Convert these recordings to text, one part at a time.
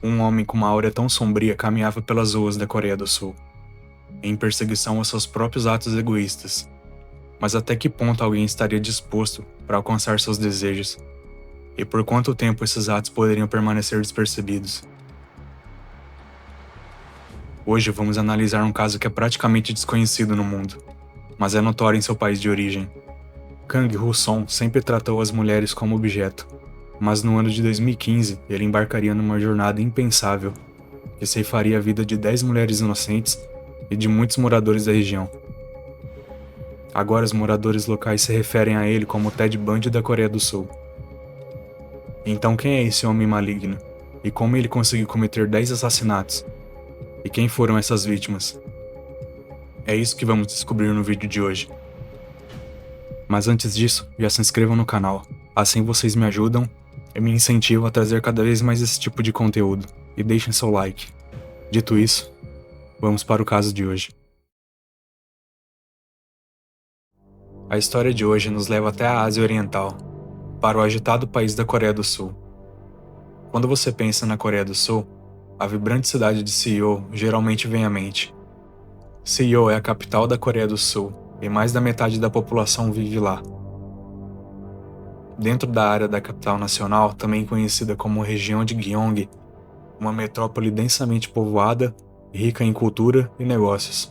Um homem com uma aura tão sombria caminhava pelas ruas da Coreia do Sul, em perseguição aos seus próprios atos egoístas. Mas até que ponto alguém estaria disposto para alcançar seus desejos? E por quanto tempo esses atos poderiam permanecer despercebidos? Hoje vamos analisar um caso que é praticamente desconhecido no mundo, mas é notório em seu país de origem. Kang Woo-song sempre tratou as mulheres como objeto, mas no ano de 2015 ele embarcaria numa jornada impensável que ceifaria a vida de 10 mulheres inocentes e de muitos moradores da região. Agora os moradores locais se referem a ele como o Ted Bundy da Coreia do Sul. Então quem é esse homem maligno? E como ele conseguiu cometer 10 assassinatos? E quem foram essas vítimas? É isso que vamos descobrir no vídeo de hoje. Mas antes disso, já se inscrevam no canal, assim vocês me ajudam e me incentivam a trazer cada vez mais esse tipo de conteúdo, e deixem seu like. Dito isso, vamos para o caso de hoje. A história de hoje nos leva até a Ásia Oriental, para o agitado país da Coreia do Sul. Quando você pensa na Coreia do Sul, a vibrante cidade de Seul geralmente vem à mente. Seul é a capital da Coreia do Sul e mais da metade da população vive lá. Dentro da área da capital nacional, também conhecida como região de Gyeong, uma metrópole densamente povoada, rica em cultura e negócios.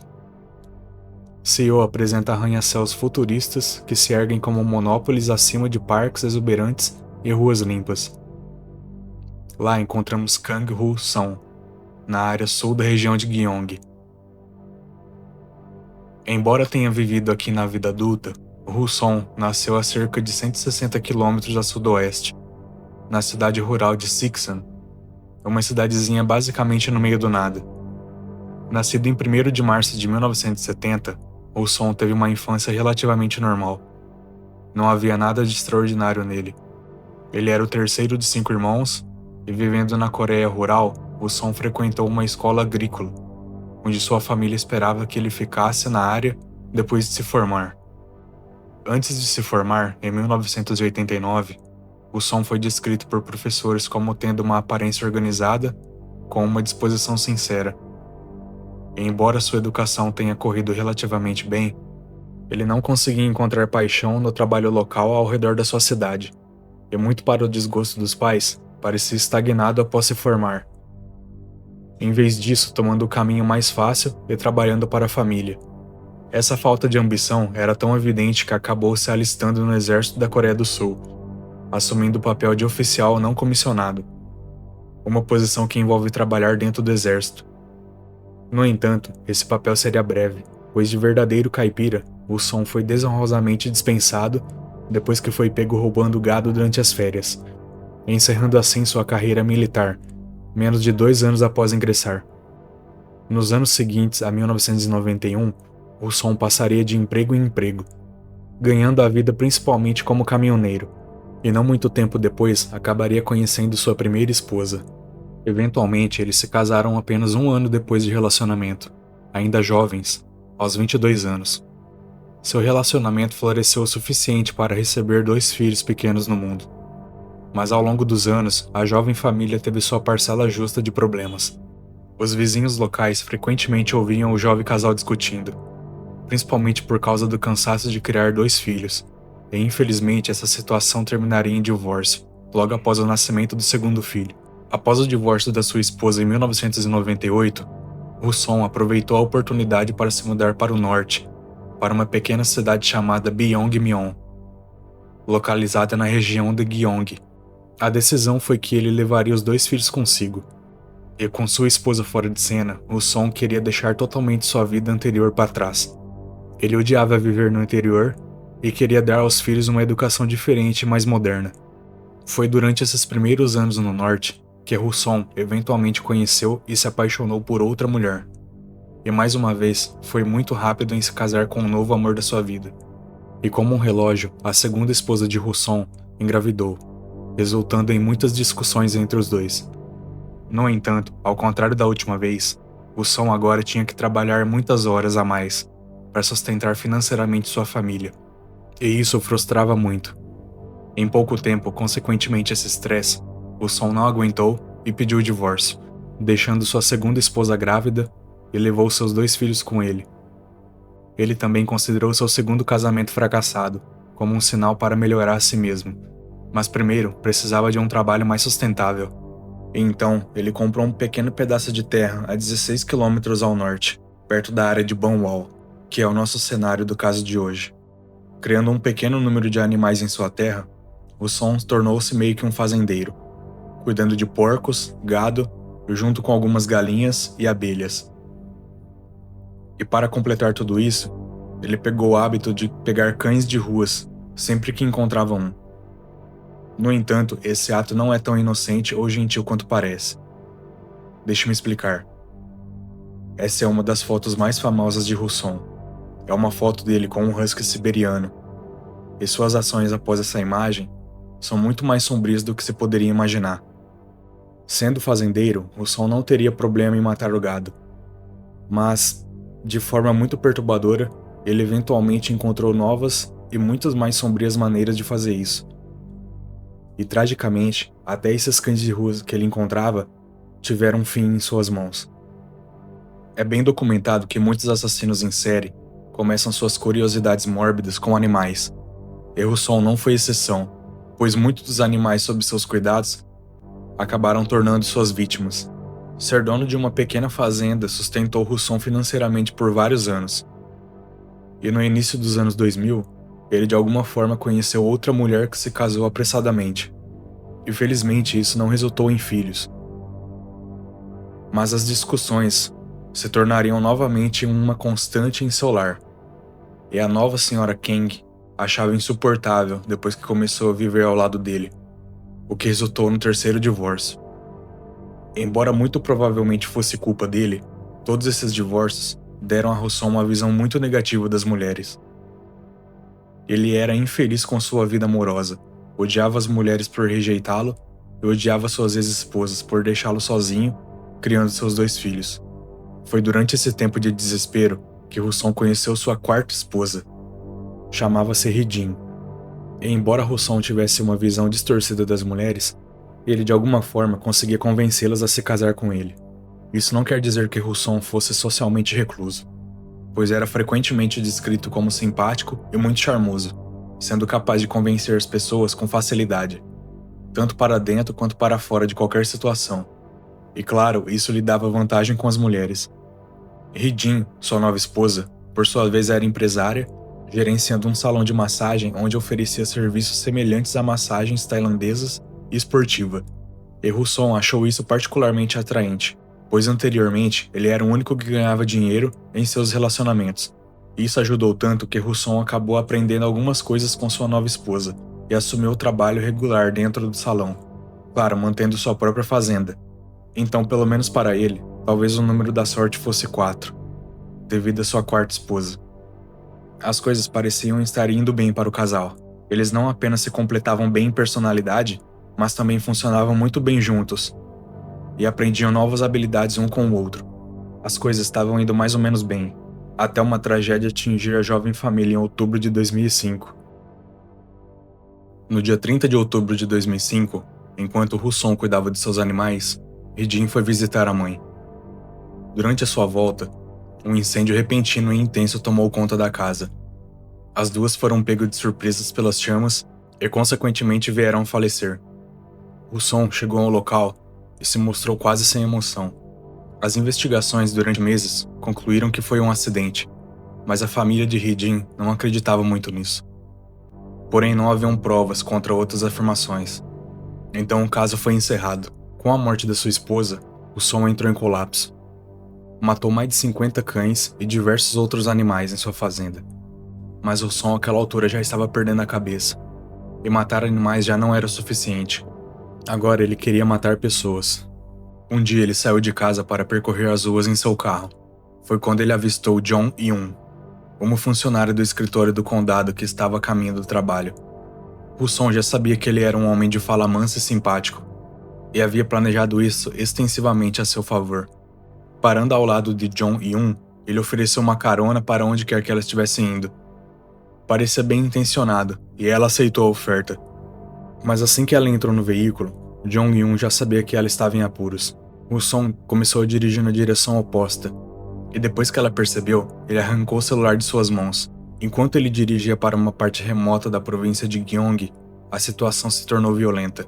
Seul apresenta arranha-céus futuristas que se erguem como monópolis acima de parques exuberantes e ruas limpas. Lá encontramos Kang Woo-song, na área sul da região de Gyeong. Embora tenha vivido aqui na vida adulta, Woo-song nasceu a cerca de 160 quilômetros a sudoeste, na cidade rural de Siksan, uma cidadezinha basicamente no meio do nada. Nascido em 1º de março de 1970, Woo-song teve uma infância relativamente normal. Não havia nada de extraordinário nele. Ele era o terceiro de 5 irmãos, e vivendo na Coreia rural, Woo-song frequentou uma escola agrícola, onde sua família esperava que ele ficasse na área depois de se formar. Antes de se formar, em 1989, Woo-song foi descrito por professores como tendo uma aparência organizada, com uma disposição sincera. E embora sua educação tenha corrido relativamente bem, ele não conseguia encontrar paixão no trabalho local ao redor da sua cidade, e muito para o desgosto dos pais, parecia estagnado após se formar. Em vez disso, tomando o caminho mais fácil e trabalhando para a família. Essa falta de ambição era tão evidente que acabou se alistando no exército da Coreia do Sul, assumindo o papel de oficial não comissionado, uma posição que envolve trabalhar dentro do exército. No entanto, esse papel seria breve, pois de verdadeiro caipira, Woo-song foi desonrosamente dispensado depois que foi pego roubando gado durante as férias, encerrando assim sua carreira militar, menos de 2 anos após ingressar. Nos anos seguintes a 1991, Woo-song passaria de emprego em emprego, ganhando a vida principalmente como caminhoneiro, e não muito tempo depois acabaria conhecendo sua primeira esposa. Eventualmente, eles se casaram apenas 1 ano depois de relacionamento, ainda jovens, aos 22 anos. Seu relacionamento floresceu o suficiente para receber 2 filhos pequenos no mundo. Mas ao longo dos anos, a jovem família teve sua parcela justa de problemas. Os vizinhos locais frequentemente ouviam o jovem casal discutindo, principalmente por causa do cansaço de criar 2 filhos, e infelizmente essa situação terminaria em divórcio, logo após o nascimento do segundo filho. Após o divórcio da sua esposa em 1998, Woo-song aproveitou a oportunidade para se mudar para o norte, para uma pequena cidade chamada Byongmyeon, localizada na região de Gyeong. A decisão foi que ele levaria os 2 filhos consigo. E com sua esposa fora de cena, Woo-song queria deixar totalmente sua vida anterior para trás. Ele odiava viver no interior e queria dar aos filhos uma educação diferente e mais moderna. Foi durante esses primeiros anos no norte que Woo-song eventualmente conheceu e se apaixonou por outra mulher. E mais uma vez, foi muito rápido em se casar com o novo amor da sua vida. E como um relógio, a segunda esposa de Woo-song engravidou, resultando em muitas discussões entre os dois. No entanto, ao contrário da última vez, Woo-song agora tinha que trabalhar muitas horas a mais para sustentar financeiramente sua família, e isso o frustrava muito. Em pouco tempo, consequentemente esse estresse, Woo-song não aguentou e pediu o divórcio. deixando sua segunda esposa grávida e levou seus 2 filhos com ele. Ele também considerou seu segundo casamento fracassado, como um sinal para melhorar a si mesmo, mas primeiro precisava de um trabalho mais sustentável. E então, ele comprou um pequeno pedaço de terra a 16 quilômetros ao norte, perto da área de Bonwall, que é o nosso cenário do caso de hoje. Criando um pequeno número de animais em sua terra, Husson tornou-se meio que um fazendeiro, cuidando de porcos, gado, junto com algumas galinhas e abelhas. E para completar tudo isso, ele pegou o hábito de pegar cães de ruas sempre que encontrava um. No entanto, esse ato não é tão inocente ou gentil quanto parece. Deixe-me explicar. Essa é uma das fotos mais famosas de Husson. É uma foto dele com um husky siberiano. E suas ações após essa imagem são muito mais sombrias do que se poderia imaginar. Sendo fazendeiro, Husson não teria problema em matar o gado. Mas, de forma muito perturbadora, ele eventualmente encontrou novas e muitas mais sombrias maneiras de fazer isso. E tragicamente, até esses cães de rua que ele encontrava tiveram um fim em suas mãos. É bem documentado que muitos assassinos em série começam suas curiosidades mórbidas com animais. E Husson não foi exceção, pois muitos dos animais sob seus cuidados acabaram tornando suas vítimas. Ser dono de uma pequena fazenda sustentou Husson financeiramente por vários anos. E no início dos anos 2000, ele de alguma forma conheceu outra mulher que se casou apressadamente. E felizmente isso não resultou em filhos. Mas as discussões se tornariam novamente uma constante em seu lar. E a nova senhora Kang achava insuportável depois que começou a viver ao lado dele, o que resultou no terceiro divórcio. Embora muito provavelmente fosse culpa dele, todos esses divórcios deram a Husson uma visão muito negativa das mulheres. Ele era infeliz com sua vida amorosa, odiava as mulheres por rejeitá-lo e odiava suas ex-esposas por deixá-lo sozinho, criando seus 2 filhos. Foi durante esse tempo de desespero que Husson conheceu sua quarta esposa. Chamava-se Ridin. E embora Husson tivesse uma visão distorcida das mulheres, ele de alguma forma conseguia convencê-las a se casar com ele. Isso não quer dizer que Husson fosse socialmente recluso, pois era frequentemente descrito como simpático e muito charmoso, sendo capaz de convencer as pessoas com facilidade, tanto para dentro quanto para fora de qualquer situação. E claro, isso lhe dava vantagem com as mulheres. Ridin, sua nova esposa, por sua vez era empresária, gerenciando um salão de massagem onde oferecia serviços semelhantes a massagens tailandesas e esportiva. E Husson achou isso particularmente atraente, pois anteriormente ele era o único que ganhava dinheiro em seus relacionamentos. Isso ajudou tanto que Husson acabou aprendendo algumas coisas com sua nova esposa e assumiu o trabalho regular dentro do salão, claro, mantendo sua própria fazenda. Então, pelo menos para ele, talvez o número da sorte fosse 4, devido à sua quarta esposa. As coisas pareciam estar indo bem para o casal. Eles não apenas se completavam bem em personalidade, mas também funcionavam muito bem juntos, e aprendiam novas habilidades um com o outro. As coisas estavam indo mais ou menos bem, até uma tragédia atingir a jovem família em outubro de 2005. No dia 30 de outubro de 2005, enquanto Husson cuidava de seus animais, Ridin foi visitar a mãe. Durante a sua volta, um incêndio repentino e intenso tomou conta da casa. As duas foram pegas de surpresas pelas chamas e consequentemente vieram a falecer. Husson chegou ao local e se mostrou quase sem emoção. As investigações durante meses concluíram que foi um acidente, mas a família de Ridin não acreditava muito nisso. Porém, não haviam provas contra outras afirmações. Então o caso foi encerrado. Com a morte da sua esposa, Husson entrou em colapso. Matou mais de 50 cães e diversos outros animais em sua fazenda. Mas Husson àquela altura já estava perdendo a cabeça. E matar animais já não era o suficiente. Agora ele queria matar pessoas. Um dia ele saiu de casa para percorrer as ruas em seu carro. Foi quando ele avistou John Yoon, uma funcionária do escritório do condado que estava a caminho do trabalho. Husson já sabia que ele era um homem de fala mansa e simpático, e havia planejado isso extensivamente a seu favor. Parando ao lado de John Yoon, ele ofereceu uma carona para onde quer que ela estivesse indo. Parecia bem intencionado, e ela aceitou a oferta. Mas assim que ela entrou no veículo, John Yoon já sabia que ela estava em apuros. Russon começou a dirigir na direção oposta, e depois que ela percebeu, ele arrancou o celular de suas mãos. Enquanto ele dirigia para uma parte remota da província de Gyeonggi, a situação se tornou violenta.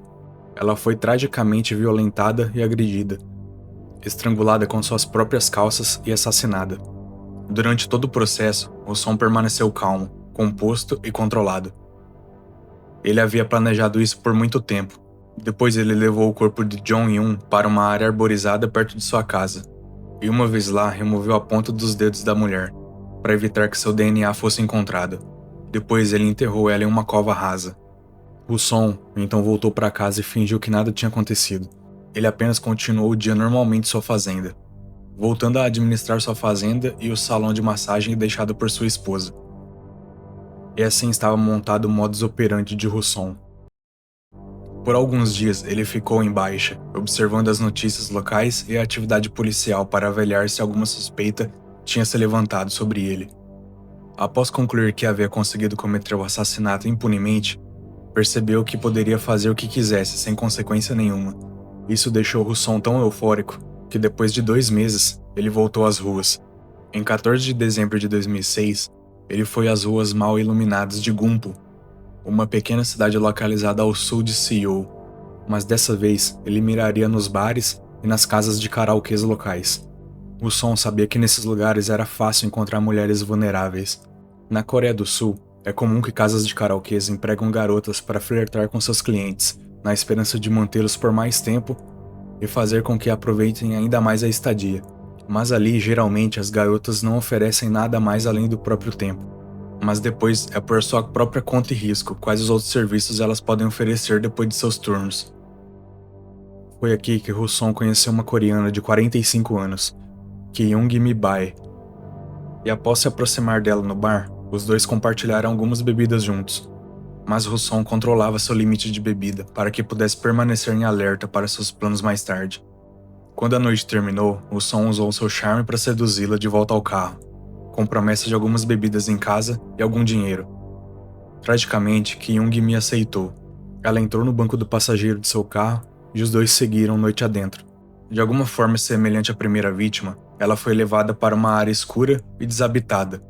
Ela foi tragicamente violentada e agredida, estrangulada com suas próprias calças e assassinada. Durante todo o processo, Russon permaneceu calmo, composto e controlado. Ele havia planejado isso por muito tempo. Depois ele levou o corpo de Jong-un para uma área arborizada perto de sua casa, e uma vez lá removeu a ponta dos dedos da mulher, para evitar que seu DNA fosse encontrado. Depois ele enterrou ela em uma cova rasa. Russon então voltou para casa e fingiu que nada tinha acontecido. Ele apenas continuou o dia normalmente em sua fazenda, voltando a administrar sua fazenda e o salão de massagem deixado por sua esposa. E assim estava montado o modus operandi de Russon. Por alguns dias ele ficou em baixa, observando as notícias locais e a atividade policial para avaliar se alguma suspeita tinha se levantado sobre ele. Após concluir que havia conseguido cometer o assassinato impunemente, percebeu que poderia fazer o que quisesse sem consequência nenhuma. Isso deixou Russon tão eufórico que depois de 2 meses ele voltou às ruas. Em 14 de dezembro de 2006, ele foi às ruas mal iluminadas de Gumpo, uma pequena cidade localizada ao sul de Seul, mas dessa vez ele miraria nos bares e nas casas de karaokês locais. Russon sabia que nesses lugares era fácil encontrar mulheres vulneráveis. Na Coreia do Sul, é comum que casas de karaokês empregam garotas para flertar com seus clientes, na esperança de mantê-los por mais tempo e fazer com que aproveitem ainda mais a estadia. Mas ali, geralmente, as garotas não oferecem nada mais além do próprio tempo. Mas depois é por sua própria conta e risco quais os outros serviços elas podem oferecer depois de seus turnos. Foi aqui que Russon conheceu uma coreana de 45 anos, Kyung Mi-bae. E após se aproximar dela no bar, os dois compartilharam algumas bebidas juntos. Mas Russon controlava seu limite de bebida para que pudesse permanecer em alerta para seus planos mais tarde. Quando a noite terminou, Russon usou seu charme para seduzi-la de volta ao carro, com promessa de algumas bebidas em casa e algum dinheiro. Tragicamente, Kyung Mi aceitou. Ela entrou no banco do passageiro de seu carro e os dois seguiram noite adentro. De alguma forma semelhante à primeira vítima, ela foi levada para uma área escura e desabitada.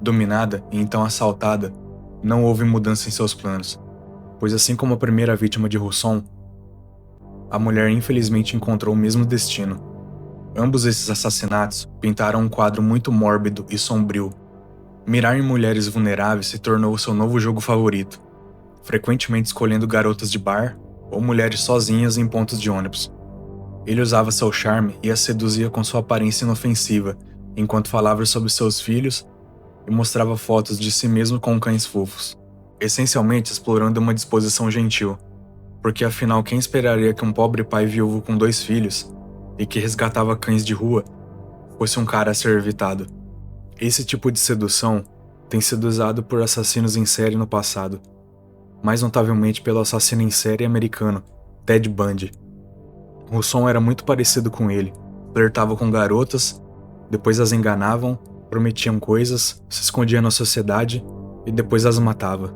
Dominada e então assaltada, não houve mudança em seus planos, pois assim como a primeira vítima de Russon, a mulher infelizmente encontrou o mesmo destino. Ambos esses assassinatos pintaram um quadro muito mórbido e sombrio. Mirar em mulheres vulneráveis se tornou seu novo jogo favorito, frequentemente escolhendo garotas de bar ou mulheres sozinhas em pontos de ônibus. Ele usava seu charme e as seduzia com sua aparência inofensiva, enquanto falava sobre seus filhos e mostrava fotos de si mesmo com cães fofos, essencialmente explorando uma disposição gentil, porque afinal quem esperaria que um pobre pai viúvo com 2 filhos e que resgatava cães de rua fosse um cara a ser evitado. Esse tipo de sedução tem sido usado por assassinos em série no passado, mais notavelmente pelo assassino em série americano Ted Bundy. Russon era muito parecido com ele, flertava com garotas, depois as enganavam, prometiam coisas, se escondia na sociedade e depois as matava.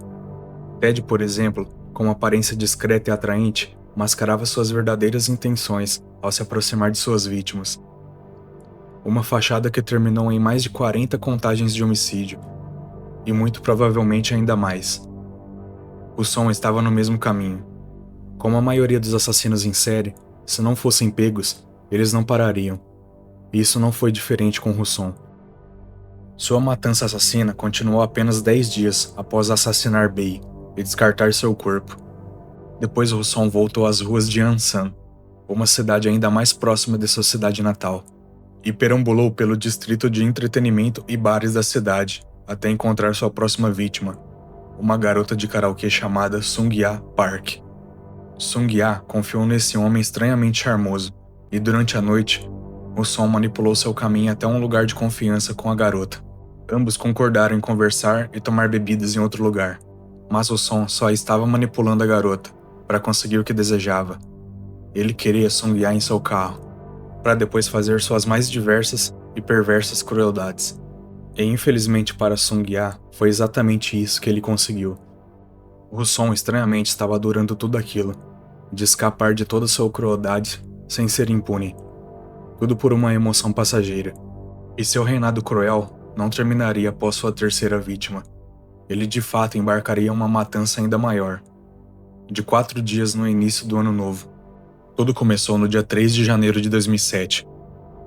Ted, por exemplo, com uma aparência discreta e atraente, mascarava suas verdadeiras intenções ao se aproximar de suas vítimas. Uma fachada que terminou em mais de 40 contagens de homicídio, e muito provavelmente ainda mais. Russon estava no mesmo caminho. Como a maioria dos assassinos em série, se não fossem pegos, eles não parariam. E isso não foi diferente com Russon. Sua matança assassina continuou apenas 10 dias após assassinar Bey e descartar seu corpo. Depois Russon voltou às ruas de Ansan, uma cidade ainda mais próxima de sua cidade natal, e perambulou pelo distrito de entretenimento e bares da cidade até encontrar sua próxima vítima, uma garota de karaokê chamada Sung-ya Park. Sung-ya confiou nesse homem estranhamente charmoso, e durante a noite, Russon manipulou seu caminho até um lugar de confiança com a garota. Ambos concordaram em conversar e tomar bebidas em outro lugar, mas Russon só estava manipulando a garota para conseguir o que desejava. Ele queria Sung-ya em seu carro, para depois fazer suas mais diversas e perversas crueldades. E infelizmente para Sung-ya, foi exatamente isso que ele conseguiu. Russon estranhamente estava adorando tudo aquilo, de escapar de toda sua crueldade sem ser impune. Tudo por uma emoção passageira. E seu reinado cruel não terminaria após sua terceira vítima. Ele de fato embarcaria em uma matança ainda maior. De 4 dias no início do ano novo. Tudo começou no dia 3 de janeiro de 2007,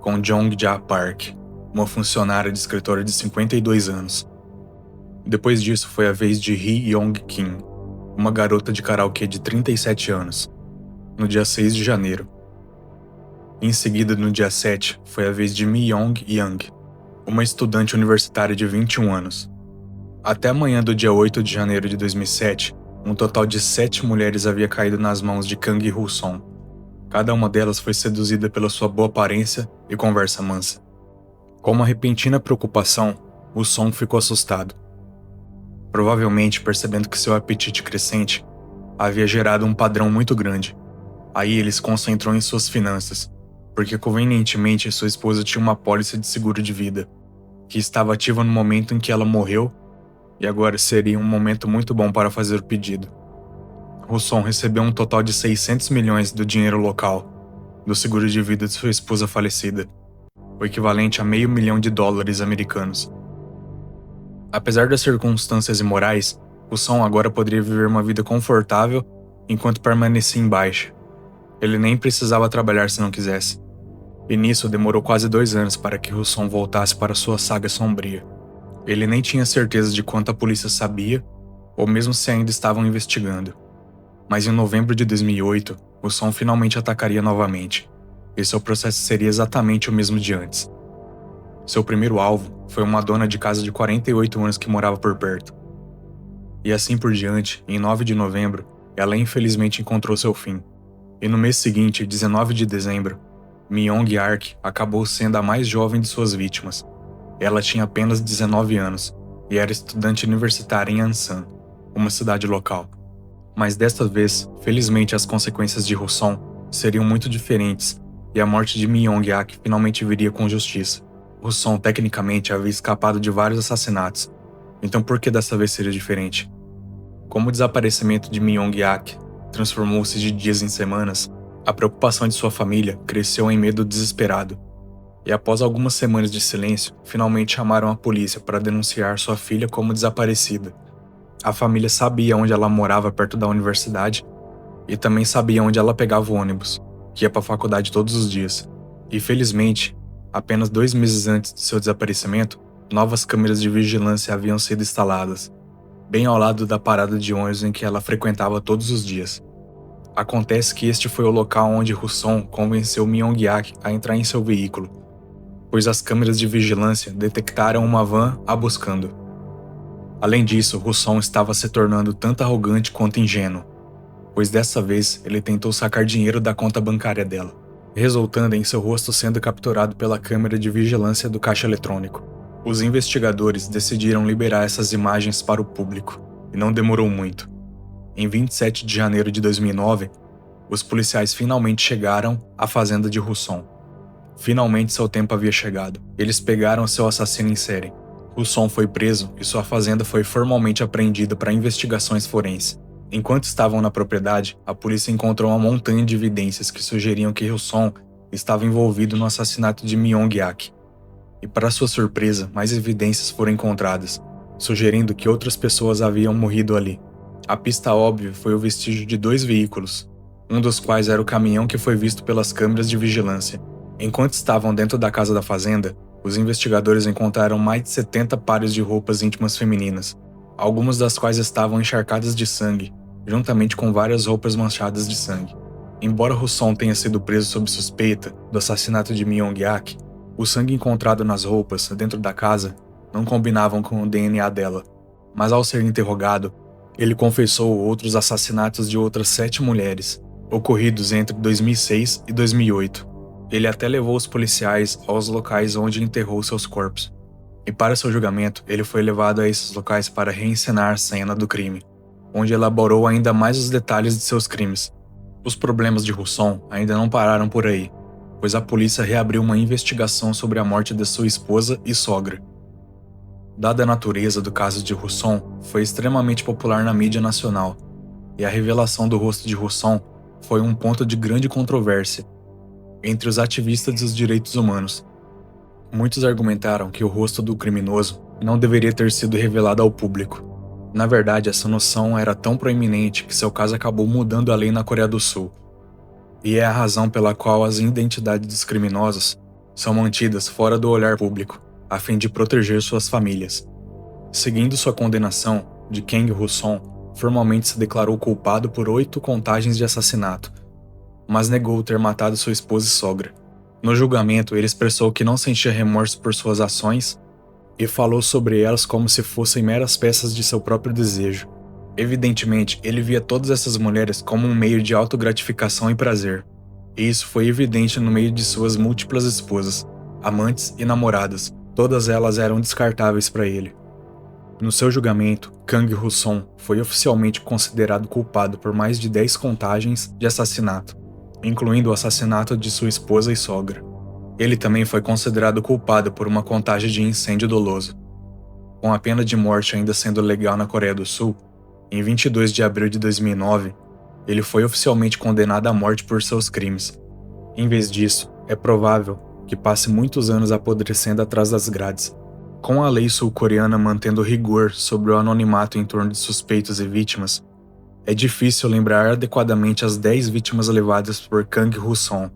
com Jong Ja Park, uma funcionária de escritório de 52 anos. Depois disso foi a vez de Hee Yong Kim, uma garota de karaokê de 37 anos, no dia 6 de janeiro. Em seguida, no dia 7, foi a vez de Mi Yong Yang, uma estudante universitária de 21 anos. Até a manhã do dia 8 de janeiro de 2007, um total de 7 mulheres havia caído nas mãos de Kang Hoo-song. Cada uma delas foi seduzida pela sua boa aparência e conversa mansa. Com uma repentina preocupação, Hoo-song ficou assustado. Provavelmente percebendo que seu apetite crescente havia gerado um padrão muito grande. Aí ele se concentrou em suas finanças, porque convenientemente sua esposa tinha uma apólice de seguro de vida, que estava ativa no momento em que ela morreu, e agora seria um momento muito bom para fazer o pedido. Hoo-song recebeu um total de 600 milhões do dinheiro local, do seguro de vida de sua esposa falecida, o equivalente a $500 milhão americanos. Apesar das circunstâncias imorais, Hoo-song agora poderia viver uma vida confortável enquanto permanecia em baixa. Ele nem precisava trabalhar se não quisesse. E nisso demorou quase 2 anos para que Hoo-song voltasse para sua saga sombria. Ele nem tinha certeza de quanto a polícia sabia, ou mesmo se ainda estavam investigando. Mas em novembro de 2008, Hoo-song finalmente atacaria novamente, e seu processo seria exatamente o mesmo de antes. Seu primeiro alvo foi uma dona de casa de 48 anos que morava por perto. E assim por diante, em 9 de novembro, ela infelizmente encontrou seu fim. E no mês seguinte, 19 de dezembro, Mi Yong Ark acabou sendo a mais jovem de suas vítimas. Ela tinha apenas 19 anos e era estudante universitária em Ansan, uma cidade local. Mas desta vez, felizmente as consequências de Hoo-song seriam muito diferentes e a morte de Mi Yong Ark finalmente viria com justiça. Hoo-song tecnicamente havia escapado de vários assassinatos, então por que dessa vez seria diferente? Como o desaparecimento de Mi Yong Ark transformou-se de dias em semanas, a preocupação de sua família cresceu em medo desesperado. E após algumas semanas de silêncio, finalmente chamaram a polícia para denunciar sua filha como desaparecida. A família sabia onde ela morava perto da universidade e também sabia onde ela pegava o ônibus, que ia para a faculdade todos os dias. E felizmente, apenas 2 meses antes de seu desaparecimento, novas câmeras de vigilância haviam sido instaladas, bem ao lado da parada de ônibus em que ela frequentava todos os dias. Acontece que este foi o local onde Hoo-song convenceu Mi Yong Ark a entrar em seu veículo, pois as câmeras de vigilância detectaram uma van a buscando. Além disso, Hoo-song estava se tornando tanto arrogante quanto ingênuo, pois dessa vez ele tentou sacar dinheiro da conta bancária dela, resultando em seu rosto sendo capturado pela câmera de vigilância do caixa eletrônico. Os investigadores decidiram liberar essas imagens para o público, e não demorou muito. Em 27 de janeiro de 2009, os policiais finalmente chegaram à fazenda de Hoo-song. Finalmente seu tempo havia chegado. Eles pegaram seu assassino em série. Hoo-song foi preso e sua fazenda foi formalmente apreendida para investigações forenses. Enquanto estavam na propriedade, a polícia encontrou uma montanha de evidências que sugeriam que Hoo-song estava envolvido no assassinato de Mi Yong Ark. E para sua surpresa, mais evidências foram encontradas, sugerindo que outras pessoas haviam morrido ali. A pista óbvia foi o vestígio de 2 veículos, um dos quais era o caminhão que foi visto pelas câmeras de vigilância. Enquanto estavam dentro da casa da fazenda, os investigadores encontraram mais de 70 pares de roupas íntimas femininas, algumas das quais estavam encharcadas de sangue, juntamente com várias roupas manchadas de sangue. Embora Hoo-song tenha sido preso sob suspeita do assassinato de Mi Yong Ark, o sangue encontrado nas roupas dentro da casa não combinavam com o DNA dela, mas ao ser interrogado, ele confessou outros assassinatos de outras 7 mulheres, ocorridos entre 2006 e 2008. Ele até levou os policiais aos locais onde enterrou seus corpos. E para seu julgamento, ele foi levado a esses locais para reencenar a cena do crime, onde elaborou ainda mais os detalhes de seus crimes. Os problemas de Hoo-song ainda não pararam por aí, pois a polícia reabriu uma investigação sobre a morte de sua esposa e sogra. Dada a natureza do caso de Hoo-song, foi extremamente popular na mídia nacional, e a revelação do rosto de Hoo-song foi um ponto de grande controvérsia. entre os ativistas dos direitos humanos. Muitos argumentaram que o rosto do criminoso não deveria ter sido revelado ao público. Na verdade, essa noção era tão proeminente que seu caso acabou mudando a lei na Coreia do Sul. E é a razão pela qual as identidades dos criminosos são mantidas fora do olhar público, a fim de proteger suas famílias. Seguindo sua condenação, de Kang Hoo-song formalmente se declarou culpado por 8 contagens de assassinato, mas negou ter matado sua esposa e sogra. No julgamento, ele expressou que não sentia remorso por suas ações e falou sobre elas como se fossem meras peças de seu próprio desejo. Evidentemente, ele via todas essas mulheres como um meio de autogratificação e prazer, e isso foi evidente no meio de suas múltiplas esposas, amantes e namoradas. Todas elas eram descartáveis para ele. No seu julgamento, Kang Hoo-song foi oficialmente considerado culpado por mais de 10 contagens de assassinato, incluindo o assassinato de sua esposa e sogra. Ele também foi considerado culpado por uma contagem de incêndio doloso. Com a pena de morte ainda sendo legal na Coreia do Sul, em 22 de abril de 2009, ele foi oficialmente condenado à morte por seus crimes. Em vez disso, é provável que passe muitos anos apodrecendo atrás das grades. Com a lei sul-coreana mantendo rigor sobre o anonimato em torno de suspeitos e vítimas, é difícil lembrar adequadamente as 10 vítimas levadas por Kang Hoo-song.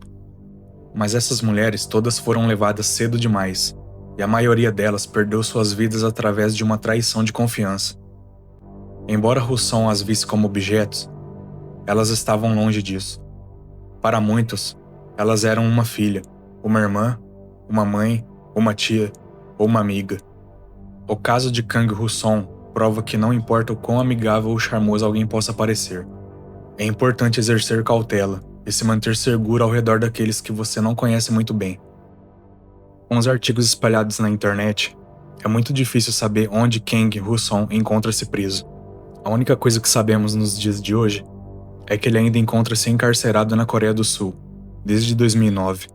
Mas essas mulheres todas foram levadas cedo demais, e a maioria delas perdeu suas vidas através de uma traição de confiança. Embora Hoo-song as visse como objetos, elas estavam longe disso. Para muitos, elas eram uma filha, uma irmã, uma mãe, uma tia ou uma amiga. O caso de Kang Hoo-song prova que não importa o quão amigável ou charmoso alguém possa parecer, é importante exercer cautela e se manter seguro ao redor daqueles que você não conhece muito bem. Com os artigos espalhados na internet, é muito difícil saber onde Kang Hoo-song encontra-se preso. A única coisa que sabemos nos dias de hoje é que ele ainda encontra-se encarcerado na Coreia do Sul, desde 2009.